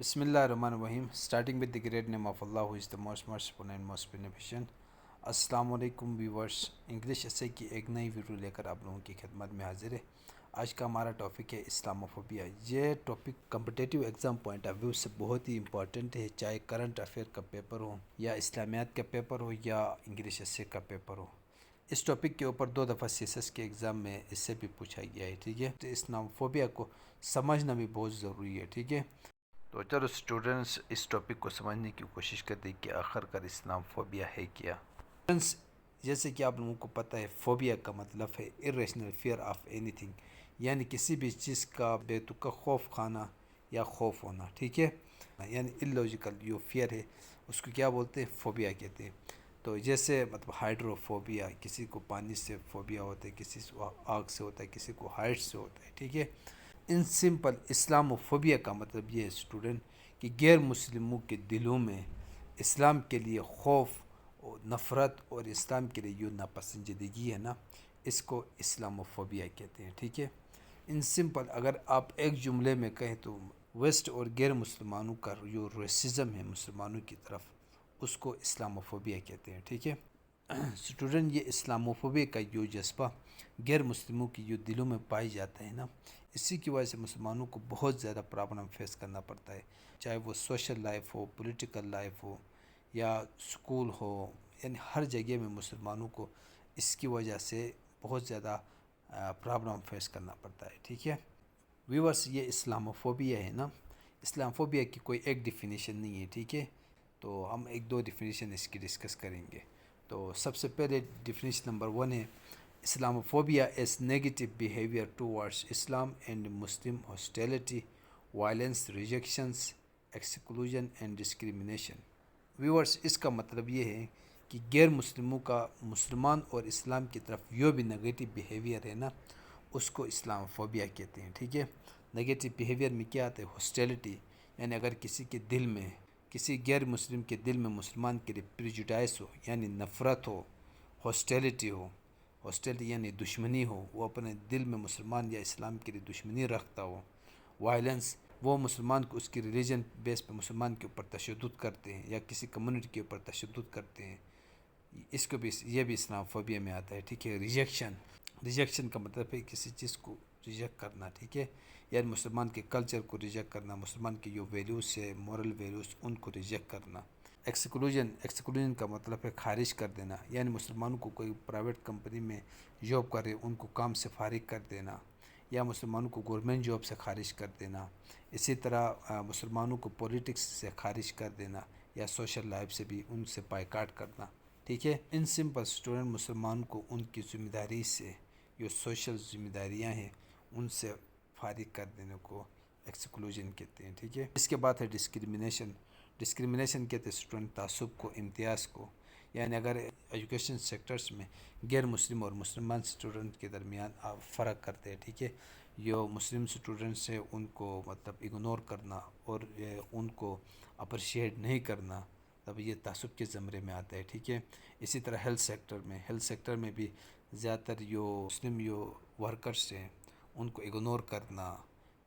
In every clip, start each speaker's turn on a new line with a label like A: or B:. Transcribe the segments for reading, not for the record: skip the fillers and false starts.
A: Bismillahirrahmanirrahim. Starting with the great name of Allah who is the most merciful and most beneficent. अस्सलाम वालेकुम viewers, English एसे की एक नई video लेकर आप लोगों की खिदमत में हाजिर है। आज का हमारा टॉपिक है इस्लामोफोबिया। ये topic competitive exam point of view से बहुत ही इंपॉर्टेंट है, चाहे करंट अफेयर का पेपर हो या इस्लामियात का पेपर हो या इंग्लिश एसे का पेपर हो। इस टॉपिक के ऊपर 2 दफ़ा सीएसएस के एग्ज़ाम में इससे भी पूछा गया है, ठीक है। तो इस्लामोफोबिया को समझना भी बहुत ज़रूरी है, ठीक है। तो चलो स्टूडेंट्स इस टॉपिक को समझने की कोशिश करते हैं कि आखिरकार इस्लामोफोबिया है क्या। स्टूडेंट्स, जैसे कि आप लोगों को पता है, फोबिया का मतलब है इरेशनल फियर ऑफ एनीथिंग, यानी किसी भी चीज़ का बेतुका खौफ खाना या खौफ होना, ठीक है। यानी इलॉजिकल जो फियर है उसको क्या बोलते हैं, फोबिया कहते हैं। तो जैसे मतलब हाइड्रोफोबिया, किसी को पानी से फोबिया होता है, किसी को आग से होता है, किसी को हाइट से होता है, ठीक है। इन सिंपल इस्लामोफोबिया का मतलब ये है स्टूडेंट कि गैर मुस्लिमों के दिलों में इस्लाम के लिए खौफ और नफ़रत और इस्लाम के लिए जो नापसंदीदगी है ना, इसको इस्लामोफोबिया कहते हैं, ठीक है। इन सिंपल अगर आप एक जुमले में कहें तो वेस्ट और गैर मुसलमानों का जो रेसिज्म है मुसलमानों की तरफ, उसको इस्लामोफोबिया कहते हैं, ठीक है। स्टूडेंट, ये इस्लामोफोबिया का जो जज्बा गैर मुस्लिमों की जो दिलों में पाई जाता है ना, इसी की वजह से मुसलमानों को बहुत ज़्यादा प्रॉब्लम फेस करना पड़ता है, चाहे वो सोशल लाइफ हो, पॉलिटिकल लाइफ हो या स्कूल हो। यानी हर जगह में मुसलमानों को इसकी वजह से बहुत ज़्यादा प्रॉब्लम फेस करना पड़ता है, ठीक है। व्यूअर्स, ये इस्लामोफोबिया है ना, इस्लामोफोबिया की कोई एक डिफिनीशन नहीं है, ठीक है। तो हम एक दो डिफिनीशन इसकी डिस्कस करेंगे। तो सबसे पहले डिफिनीशन नंबर 1 है Islamophobia is negative behavior towards Islam and Muslim hostility, violence, rejections, exclusion and discrimination. Viewers, इसका मतलब ये है कि गैर मुस्लिमों का मुसलमान और इस्लाम की तरफ जो भी नेगेटिव बिहेवियर है ना, उसको इस्लामोफोबिया कहते हैं, ठीक है। नेगेटिव बिहेवियर में क्या आता है, हॉस्टिलिटी, यानी अगर किसी के दिल में, किसी गैर मुस्लिम के दिल में मुसलमान के लिए प्रिजुडाइस हो, यानी नफ़रत हो, हॉस्टिलिटी हो, हॉस्टिलिटी यानी दुश्मनी हो, वो अपने दिल में मुसलमान या इस्लाम के लिए दुश्मनी रखता हो। वायलेंस, वो मुसलमान को उसकी रिलीजन बेस पे मुसलमान के ऊपर तशद्दुद करते हैं या किसी कम्युनिटी के ऊपर तशद्दुद करते हैं, इसको भी, ये भी इस्लामोफोबिया में आता है, ठीक है। रिजेक्शन, रिजेक्शन का मतलब है किसी चीज़ को रिजेक्ट करना, ठीक है। यानी मुसलमान के कल्चर को रिजेक्ट करना, मुसलमान की जो वैल्यूज़ है, मॉरल वैल्यूज़, उनको रिजेक्ट करना। एक्सक्लूजन, एक्सक्लूजन का मतलब है खारिज कर देना, यानी मुसलमानों को कोई प्राइवेट कंपनी में जॉब कर रहे उनको काम से फारिग कर देना, या मुसलमानों को गवर्नमेंट जॉब से खारिज कर देना। इसी तरह मुसलमानों को पॉलिटिक्स से खारिज कर देना या सोशल लाइफ से भी उनसे बायकाट करना, ठीक है। इन सिंपल स्टूडेंट, मुसलमान को उनकी ज़िम्मेदारी से, जो सोशल ज़िम्मेदारियाँ हैं, उनसे फारिग कर देने को एक्सक्लूजन कहते हैं, ठीक है। इसके बाद है डिस्क्रिमिनेशन। डिस्क्रिमिनेशन कहते हैं स्टूडेंट तासुब को, इम्तियाज़ को। यानी अगर एजुकेशन सेक्टर्स में गैर मुस्लिम और मुसलमान स्टूडेंट के दरमियान आप फ़र्क करते हैं, ठीक है। जो मुस्लिम स्टूडेंट्स हैं उनको मतलब इग्नोर करना और उनको अप्रिशिएट नहीं करना, तब ये तासुब के ज़मरे में आता है, ठीक है। इसी तरह हेल्थ सेक्टर में, हेल्थ सेक्टर में भी ज़्यादातर जो मुस्लिम जो वर्कर्स हैं उनको इग्नोर करना।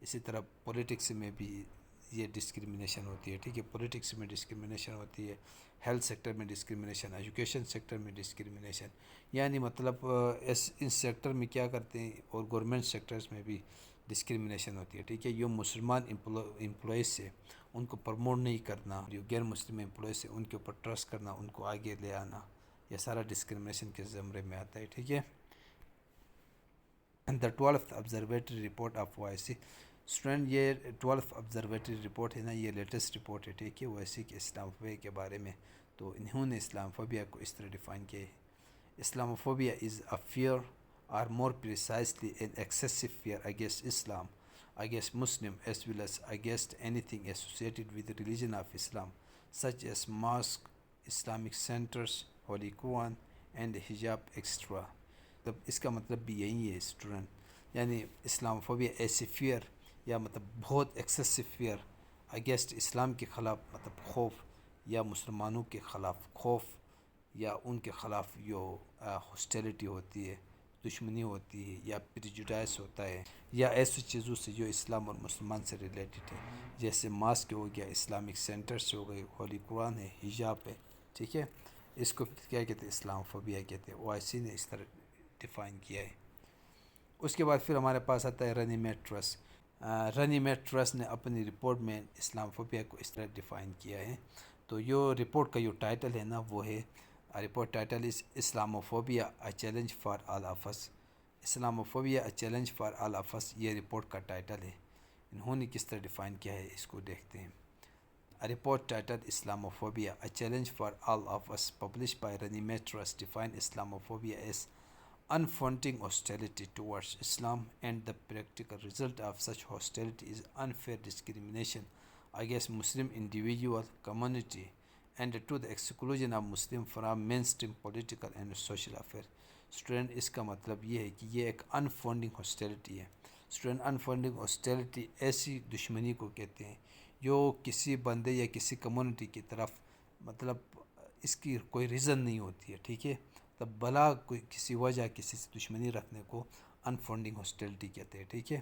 A: इसी तरह पॉलिटिक्स में भी ये डिस्क्रिमिनेशन होती है, ठीक है। पॉलिटिक्स में डिस्क्रिमिनेशन होती है, हेल्थ सेक्टर में डिस्क्रिमिनेशन, एजुकेशन सेक्टर में डिस्क्रिमिनेशन। यानी मतलब इस सेक्टर में क्या करते हैं, और गवर्नमेंट सेक्टर्स में भी डिस्क्रिमिनेशन होती है, ठीक है। जो मुसलमान एम्प्लॉइज़ से उनको प्रमोट नहीं करना, जो गैर मुस्लिम एम्प्लॉइज़ से उनके ऊपर ट्रस्ट करना, उनको आगे ले आना, यह सारा डिस्क्रिमिनेशन के ज़मरे में आता है, ठीक है। The 12th observatory report of OIC। Student, ये 12th ऑब्जर्वेटरी रिपोर्ट है ना, ये लेटेस्ट रिपोर्ट है, ठीक है, OIC के इस्लामोफोबिया के बारे में। तो इन्होंने इस्लामोफोबिया को इस तरह डिफ़ाइन किया है, Islamophobia is a fear or more precisely an excessive fear against Islam, against Muslim, as well as against anything associated with the religion of Islam, such as mosque, Islamic centers, Holy Quran and hijab, etc. तब इसका मतलब भी यही है student, यानी Islamophobia ऐसी fear या मतलब बहुत एक्सेसिव फियर अगेंस्ट इस्लाम के ख़िलाफ़, मतलब खौफ, या मुसलमानों के ख़िलाफ़ खौफ, या उनके ख़िलाफ़ जो हॉस्टिलिटी होती है, دشمنی ہوتی ہے یا پریجوڈائس ہوتا ہے یا ایسی چیزوں سے جو اسلام اور مسلمان سے ریلیٹڈ ہے، جیسے ماسک ہو گیا، اسلامک سینٹرز ہو گئے، ہولی قرآن ہے، حجاب ہے، ٹھیک ہے، اس کو کیا کہتے ہیں؟ اسلام فوبیا کہتے ہیں۔ OIC نے اس طرح ڈیفائن کیا ہے۔ اس کے بعد پھر ہمارے پاس آتا ہے رنی میٹ ٹرسٹ۔ رنی میٹ ٹرسٹ نے اپنی رپورٹ میں اسلام فوبیا کو اس طرح ڈیفائن کیا ہے۔ تو یہ رپورٹ کا جو ٹائٹل ہے نا وہ ہے، report title is Islamophobia a challenge for all of us. Islamophobia a challenge for all of us, یہ رپورٹ کا ٹائٹل ہے۔ انہوں نے کس طرح ڈیفائن کیا ہے اس کو دیکھتے ہیں۔ A report titled Islamophobia, A Challenge for All of Us, published by Ranimé Trust, defined Islamophobia as unfounding hostility towards Islam, and the practical result of such hostility is unfair discrimination against Muslim individual community and to the exclusion of Muslim from mainstream political and social affairs. Student اس کا مطلب یہ ہے کہ یہ ایک unfounding hostility ہے۔ Student unfounding hostility ایسی دشمنی کو کہتے ہیں جو کسی بندے یا کسی کمیونٹی کی طرف مطلب اس کی کوئی ریزن نہیں ہوتی ہے، ٹھیک ہے، تب بلا کوئی کسی وجہ کسی سے دشمنی رکھنے کو انفاؤنڈنگ ہاسٹیلٹی کہتے ہیں، ٹھیک ہے۔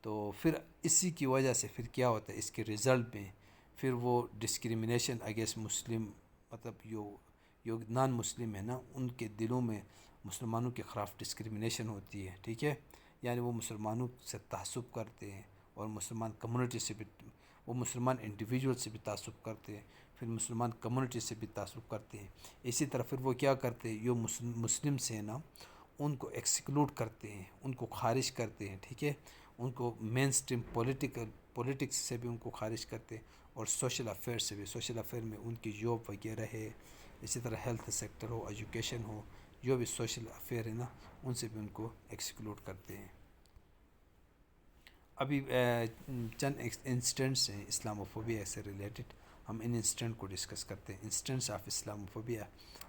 A: تو پھر اسی کی وجہ سے پھر کیا ہوتا ہے اس کے رزلٹ میں، پھر وہ ڈسکریمنیشن اگینسٹ مسلم، مطلب جو نان مسلم ہے نا ان کے دلوں میں مسلمانوں کے خلاف ڈسکریمنیشن ہوتی ہے، ٹھیک ہے، یعنی وہ مسلمانوں سے تعصب کرتے ہیں اور مسلمان کمیونٹی سے بھی، وہ مسلمان انڈیویجول سے بھی تعصب کرتے ہیں، پھر مسلمان کمیونٹی سے بھی تعصب کرتے ہیں۔ اسی طرح پھر وہ کیا کرتے ہیں، جو مسلم سے نا ان کو ایکسکلوڈ کرتے ہیں، ان کو خارج کرتے ہیں، ٹھیک ہے، ان کو مین اسٹریم پولیٹکس سے بھی ان کو خارج کرتے ہیں اور سوشل افیئر سے بھی، سوشل افیئر میں ان کی جاب وغیرہ ہے، اسی طرح ہیلتھ سیکٹر ہو، ایجوکیشن ہو، جو بھی سوشل افیئر ہے نا ان سے بھی ان کو ایکسکلوڈ کرتے ہیں۔ ابھی چند انسٹنٹس ہیں اسلاموفوبیا سے ریلیٹڈ، ہم ان انسٹنٹ کو ڈسکس کرتے ہیں۔ انسٹنٹس آف اسلاموفوبیا،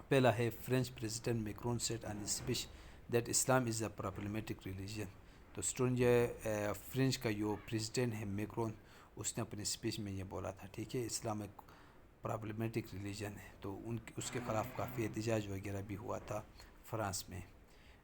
A: پہلا ہے French president Macron said on speech that Islam is a problematic religion. تو اسٹوڈنٹ یہ فرینچ کا جو پریزیڈنٹ ہے میکرون، اس نے اپنے اسپیچ میں یہ بولا تھا، ٹھیک ہے، اسلام ایک پرابلمیٹک ریلیجن ہے، تو اس کے خلاف کافی احتجاج وغیرہ بھی ہوا تھا فرانس میں۔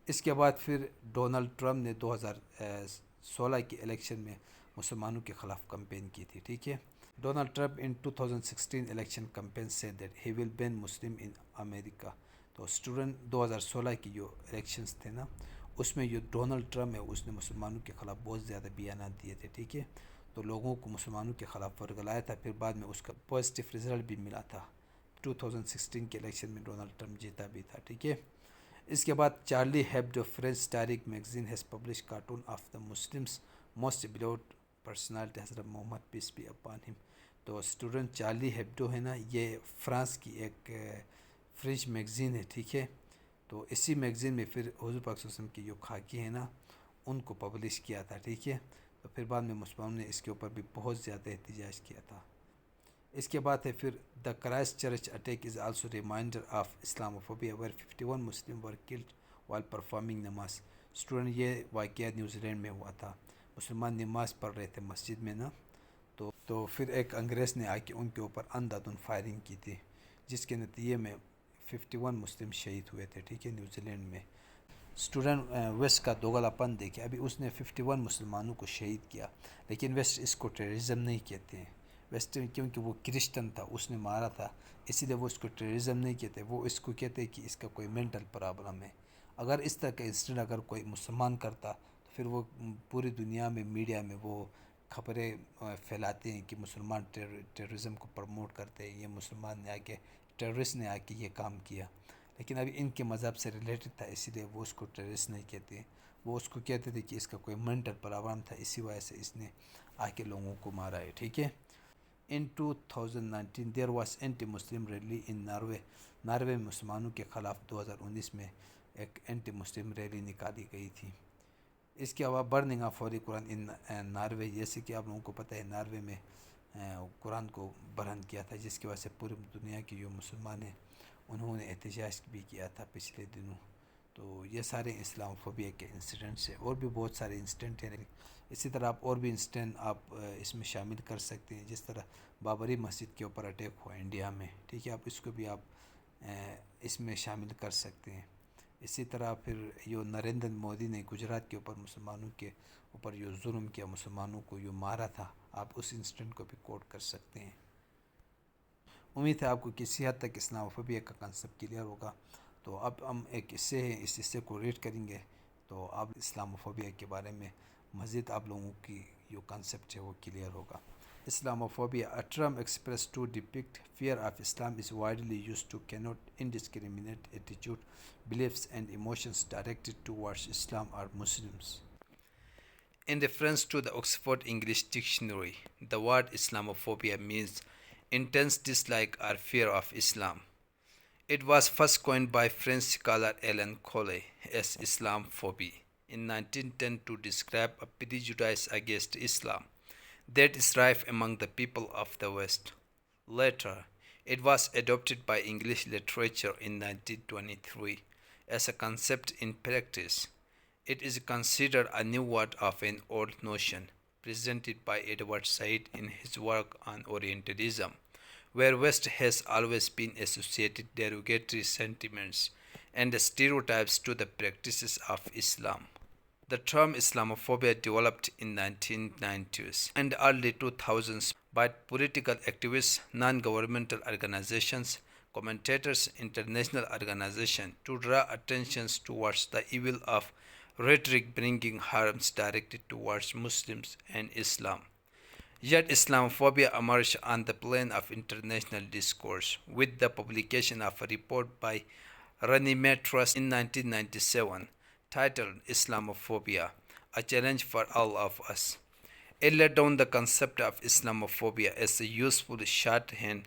A: اس کے بعد پھر ڈونلڈ ٹرمپ نے 2016 کی الیکشن میں مسلمانوں کے خلاف کمپین کی تھی، ٹھیک ہے۔ Donald Trump in 2016 election campaign said that he will ban Muslim in America۔ تو اسٹوڈنٹ 2016 کی جو الیکشنز تھے نا اس میں جو ڈونلڈ ٹرمپ ہے اس نے مسلمانوں کے خلاف بہت زیادہ بیانات دیے تھے، ٹھیک ہے، تو لوگوں کو مسلمانوں کے خلاف ورگلایا تھا، پھر بعد میں اس کا پازیٹیو رزلٹ بھی ملا تھا۔ 2016 کے الیکشن میں ڈونلڈ ٹرمپ جیتا بھی تھا، ٹھیک ہے۔ اس کے بعد Charlie Hebdo French satiric magazine has publish cartoon of the Muslims most beloved personality حضرت محمد پیس بی اپان ہم۔ تو اسٹوڈنٹ چارلی ہیبڈو ہے نا یہ فرانس کی ایک فرینچ میگزین ہے، ٹھیک ہے، تو اسی میگزین میں پھر حضور پاک صلی اللہ علیہ وسلم کی جو خاکی ہے نا ان کو پبلش کیا تھا، ٹھیک ہے، تو پھر بعد میں مسلمانوں نے اس کے اوپر بھی بہت زیادہ احتجاج کیا تھا۔ اس کے بعد ہے پھر دا Christ church attack is also reminder of Islamophobia where 51 Muslim were killed while performing نماز۔ اسٹوڈنٹ یہ واقعہ نیوزی لینڈ میں ہوا تھا، مسلمان نماز پڑھ رہے تھے مسجد میں نا، تو پھر ایک انگریز نے آ کے ان کے اوپر اندھادھند فائرنگ کی تھی، جس کے نتیجے میں 51 مسلم شہید ہوئے تھے، ٹھیک ہے، نیوزی لینڈ میں۔ اسٹوڈنٹ ویسٹ کا دوغلا پن دیکھے، ابھی اس نے 51 مسلمانوں کو شہید کیا، لیکن ویسٹ اس کو ٹیررزم نہیں کہتے ہیں۔ ویسٹ کیونکہ وہ کرسچن تھا، اس نے مارا تھا، اسی لیے وہ اس کو ٹیررزم نہیں کہتے، وہ اس کو کہتے ہیں کہ اس کا کوئی مینٹل پرابلم ہے۔ اگر اس طرح کا انسیڈنٹ اگر کوئی مسلمان کرتا تو پھر وہ پوری دنیا میں میڈیا میں وہ خبریں پھیلاتے ہیں کہ مسلمان ٹیررزم کو پروموٹ کرتے ہیں، یہ مسلمان نے آ کے ٹیررسٹ نے آ کے یہ کام کیا، لیکن ابھی ان کے مذہب سے ریلیٹڈ تھا، اسی لیے وہ اس کو ٹیررسٹ نہیں کہتے، وہ اس کو کہتے تھے کہ اس کا کوئی مینٹل پرابلم تھا، اسی وجہ سے اس نے آ کے لوگوں کو مارا ہے، ٹھیک ہے۔ In 2019 there was anti-Muslim rally in Norway۔ Norway میں مسلمانوں کے خلاف 2019 میں ایک اینٹی مسلم ریلی نکالی گئی تھی۔ اس کے علاوہ burning of holy Quran in Norway, جیسے کہ آپ لوگوں کو پتہ ہے ناروے میں قرآن کو برہن کیا تھا، جس کی وجہ سے پوری دنیا کی جو مسلمان ہیں انہوں نے احتجاج بھی کیا تھا پچھلے دنوں۔ تو یہ سارے اسلام فوبیا کے انسیڈنٹس ہیں، اور بھی بہت سارے انسیڈنٹ ہیں، اسی طرح آپ اور بھی انسیڈنٹ آپ اس میں شامل کر سکتے ہیں، جس طرح بابری مسجد کے اوپر اٹیک ہوا انڈیا میں، ٹھیک ہے، آپ اس کو بھی آپ اس میں شامل کر سکتے ہیں۔ اسی طرح پھر یہ نریندر مودی نے گجرات کے اوپر مسلمانوں کے اوپر جو ظلم کیا، مسلمانوں کو جو مارا تھا، آپ اس انسٹنٹ کو بھی کوٹ کر سکتے ہیں۔ امید ہے آپ کو کسی حد تک اسلام فوبیا کا کنسیپٹ کلیئر ہوگا۔ تو اب ہم ایک قصے ہیں، اس قصے کو ریڈ کریں گے تو اب اسلام فوبیا کے بارے میں مزید آپ لوگوں کی جو کنسیپٹ ہے وہ کلیئر ہوگا۔ Islamophobia, a term expressed to depict fear of Islam, is widely used to connote indiscriminate attitude, beliefs, and emotions directed towards Islam or Muslims. In reference to the Oxford English Dictionary, the word Islamophobia means intense dislike or fear of Islam. It was first coined by French scholar Alain Collet as Islamophobia in 1910 to describe a prejudice against Islam that is rife among the people of the West. Later, it was adopted by English literature in 1923 as a concept in practice. It is considered a new word of an old notion presented by Edward Said in his work on Orientalism, where West has always been associated derogatory sentiments and stereotypes to the practices of Islam. The term Islamophobia developed in 1990s and early 2000s by political activists, non-governmental organizations, commentators, international organizations to draw attention towards the evil of rhetoric bringing harms directed towards Muslims and Islam. Yet Islamophobia emerged on the plane of international discourse with the publication of a report by Ranime Trust in 1997 titled Islamophobia, a challenge for all of us. It laid down the concept of Islamophobia as a useful shorthand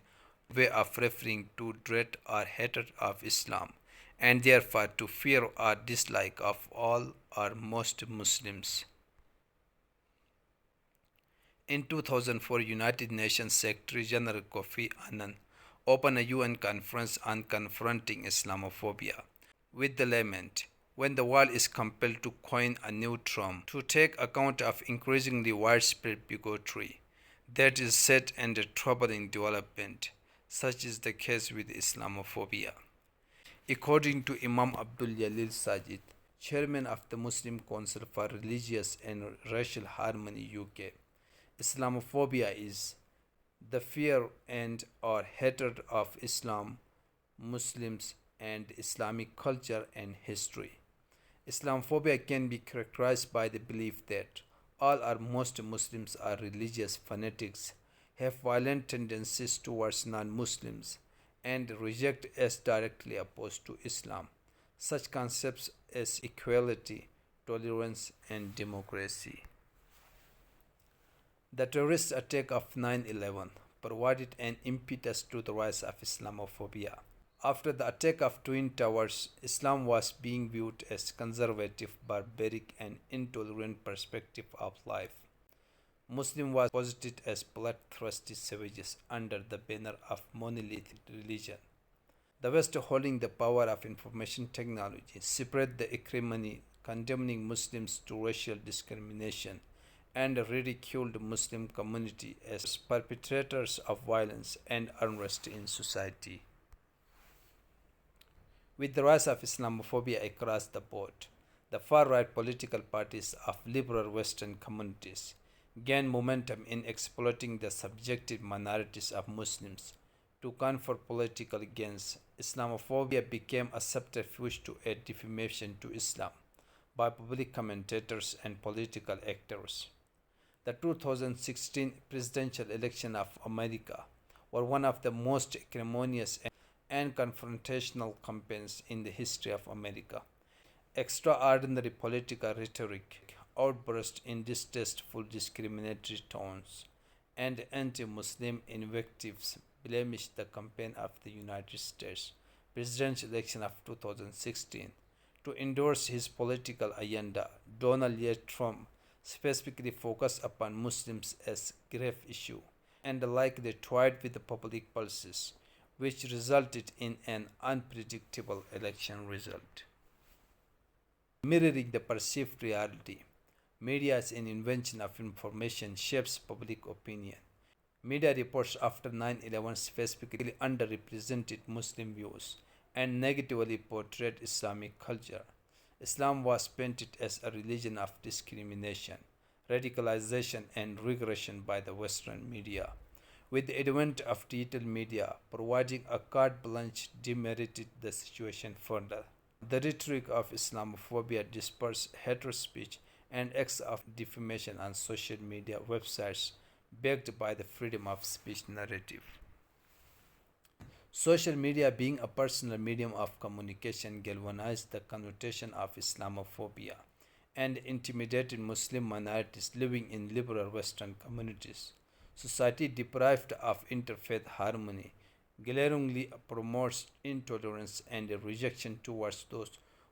A: way of referring to dread or hatred of Islam, and therefore to fear or dislike of all or most Muslims. In 2004, United Nations Secretary General Kofi Annan opened a UN conference on confronting Islamophobia with the lament, when the world is compelled to coin a new term to take account of increasingly widespread bigotry that is set under troubling development, such is the case with Islamophobia. According to Imam Abdul Jalil Sajid, chairman of the Muslim Council for Religious and Racial Harmony UK, Islamophobia is the fear and or hatred of Islam, Muslims, and Islamic culture and history. Islamophobia can be characterized by the belief that all or most Muslims are religious fanatics, have violent tendencies towards non-Muslims, and reject as directly opposed to Islam such concepts as equality, tolerance, and democracy. The terrorist attack of 9/11 provided an impetus to the rise of Islamophobia. After the attack of Twin Towers, Islam was being viewed as conservative, barbaric, and intolerant perspective of life. Muslim was posited as bloodthirsty savages under the banner of monolithic religion. The West, holding the power of information technology, spread the acrimony, condemning Muslims to racial discrimination, and ridiculed Muslim community as perpetrators of violence and unrest in society. With the rise of Islamophobia across the board, the far-right political parties of liberal Western communities gained momentum in exploiting the subjective minorities of Muslims to confer political gains. Islamophobia became a subterfuge to add defamation to Islam by public commentators and political actors. The 2016 presidential election of America were one of the most acrimonious and confrontational campaigns in the history of America. Extraordinary political rhetoric, outbursts in distasteful discriminatory tones, and anti-Muslim invectives blemished the campaign of the United States presidential election of 2016. To endorse his political agenda, Donald J. Trump specifically focused upon Muslims as grave issue and likely toyed with the public pulses, which resulted in an unpredictable election result. Mirroring the perceived reality, media as an invention of information shapes public opinion. Media reports after 9/11 specifically underrepresented Muslim views and negatively portrayed Islamic culture. Islam was painted as a religion of discrimination, radicalization, and regression by the Western media. With the advent of digital media, providing a carte blanche demerited the situation further. The rhetoric of Islamophobia dispersed hatred speech and acts of defamation on social media websites backed by the freedom of speech narrative. Social media, being a personal medium of communication, galvanized the connotation of Islamophobia and intimidated Muslim minorities living in liberal Western communities. Society deprived of interfaith harmony glaringly promotes intolerance and rejection towards those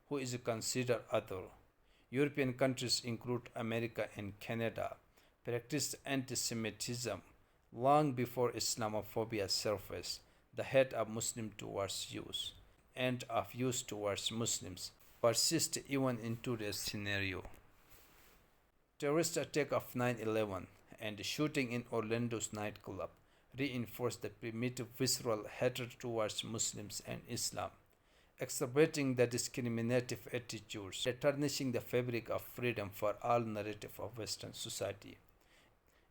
A: who is considered other. European countries include America and Canada practiced anti-Semitism long before Islamophobia surfaced. The hate of Muslims towards Jews and of Jews towards Muslims persist even in today's scenario. Terrorist attack of 9/11 and the shooting in Orlando's nightclub reinforced the primitive visceral hatred towards Muslims and Islam, exacerbating the discriminative attitudes, tarnishing the fabric of freedom for all narrative of Western society.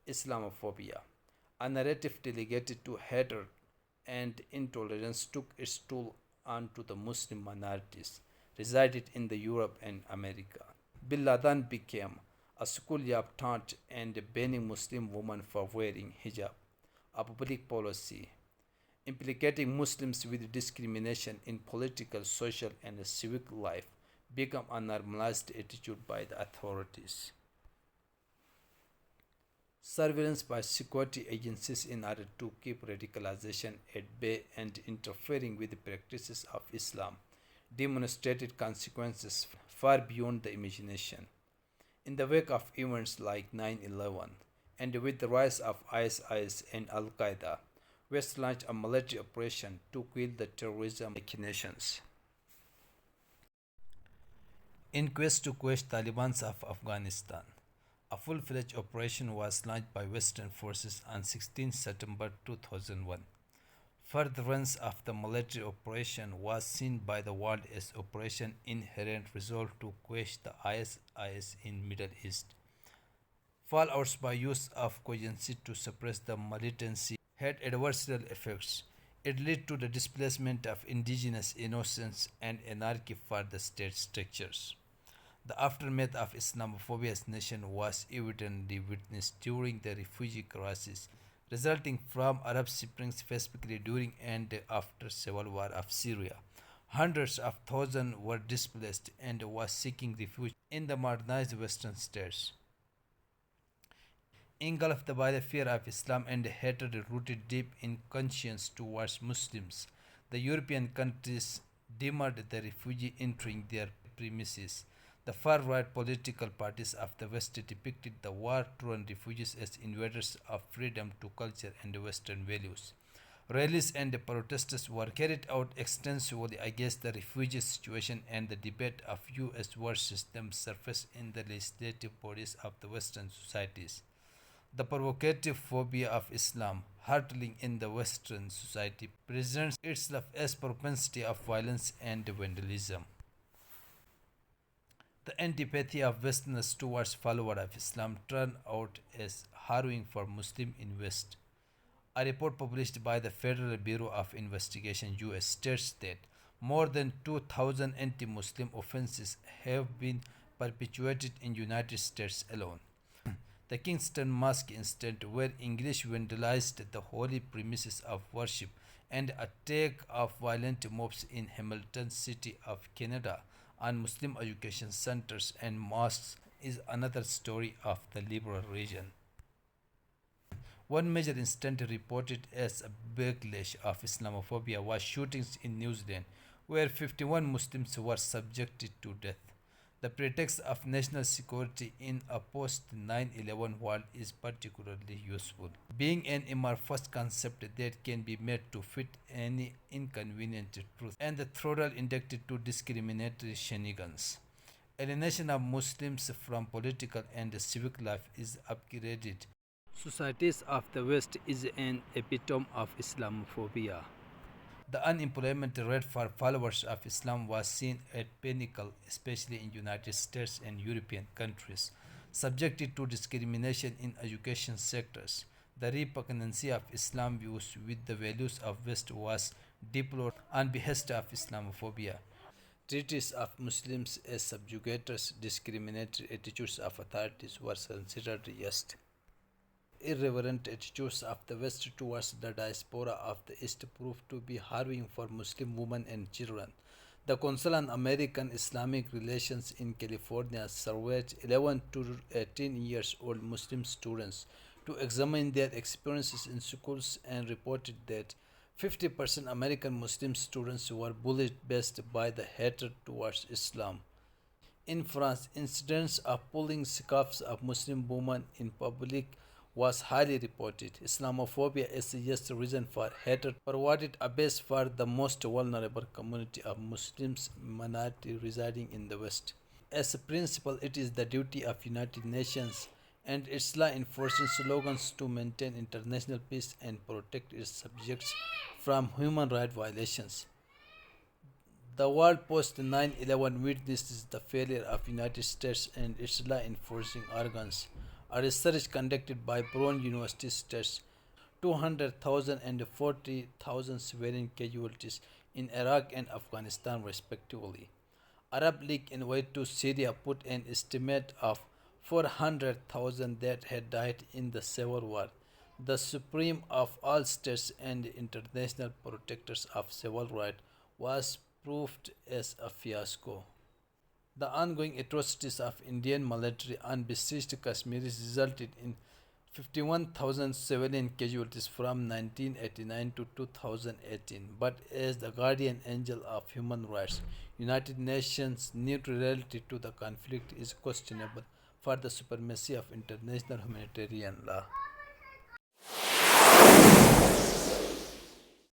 A: Islamophobia, a narrative delegated to hatred and intolerance, took its toll onto the Muslim minorities resided in the Europe and America. Bin Laden became a schoolyard taunt and banning Muslim women for wearing hijab, a public policy implicating Muslims with discrimination in political, social, and civic life, became a normalized attitude by the authorities. Surveillance by security agencies in order to keep radicalization at bay and interfering with the practices of Islam demonstrated consequences far beyond the imagination. In the wake of events like 9/11 and with the rise of ISIS and Al Qaeda, West launched a military operation to kill the terrorism machinations. In quest to quash Taliban of Afghanistan, a full-fledged operation was launched by Western forces on 16 September 2001. Furtherance of the military operation was seen by the world as Operation Inherent Resolve to quash the ISIS in Middle East. Fallouts by use of cogency to suppress the militancy had adversarial effects. It led to the displacement of indigenous innocents and anarchy for the state structures. The aftermath of Islamophobia's nation was evidently witnessed during the refugee crisis resulting from Arab Spring, specifically during and after civil war of Syria. Hundreds of thousands were displaced and was seeking refuge in the modernized Western states. Engulfed by the fear of Islam and hatred rooted deep in conscience towards Muslims, the European countries demarred the refugee entering their premises. The far-right political parties of the West depicted the war-torn refugees as invaders of freedom to culture and Western values. Rallies and protests were carried out extensively against the refugee situation, and the debate of U.S. war system surfaced in the legislative bodies of the Western societies. The provocative phobia of Islam, hurtling in the Western society, presents itself as propensity of violence and vandalism. The antipathy of Westerners towards followers of Islam turned out as harrowing for Muslims in West. A report published by the Federal Bureau of Investigation (US) states that more than 2,000 anti-Muslim offenses have been perpetuated in United States alone. The Kingston Mosque incident, where English vandalized the holy premises of worship, and attack of violent mobs in Hamilton City of Canada on Muslim education centers and mosques, is another story of the liberal region. One major incident reported as a backlash of Islamophobia was shootings in New Zealand, where 51 Muslims were subjected to death. The pretext of national security in a post 9/11 world is particularly useful, being an amorphous concept that can be made to fit any inconvenient truth, and the throttle indicted to discriminatory shenanigans. Alienation of Muslims from political and civic life is upgraded. Societies of the West is an epitome of Islamophobia. The unemployment rate for followers of Islam was seen at pinnacle, especially in United States and European countries, subjected to discrimination in education sectors. The repugnancy of Islam views with the values of West was deplored on behest of Islamophobia. Treaties of Muslims as subjugators, discriminatory attitudes of authorities were considered just. Irreverent attitudes of the West towards the diaspora of the East proved to be harrowing for Muslim women and children. The Council on American Islamic Relations in California surveyed 11 to 18 years old Muslim students to examine their experiences in schools and reported that 50% American Muslim students were bullied based by the hatred towards Islam. In France, incidents of pulling scarves of Muslim women in public was highly reported. Islamophobia is a just reason for hatred provided a base for the most vulnerable community of Muslims minority residing in the West. As a principle, it is the duty of United Nations and its law enforcing slogans to maintain international peace and protect its subjects from human rights violations. The world post 9/11 witnesses the failure of United States and its law enforcing organs. A research conducted by Brown University states 200,000 and 40,000 civilian casualties in Iraq and Afghanistan respectively. Arab League envoyed to Syria put an estimate of 400,000 that had died in the civil war. The supreme of all states and international protectors of civil rights was proved as a fiasco. The ongoing atrocities of Indian military on besieged Kashmiris resulted in 51,000 civilian casualties from 1989 to 2018. But as the guardian angel of human rights, United Nations neutrality to the conflict is questionable for the supremacy of international humanitarian law.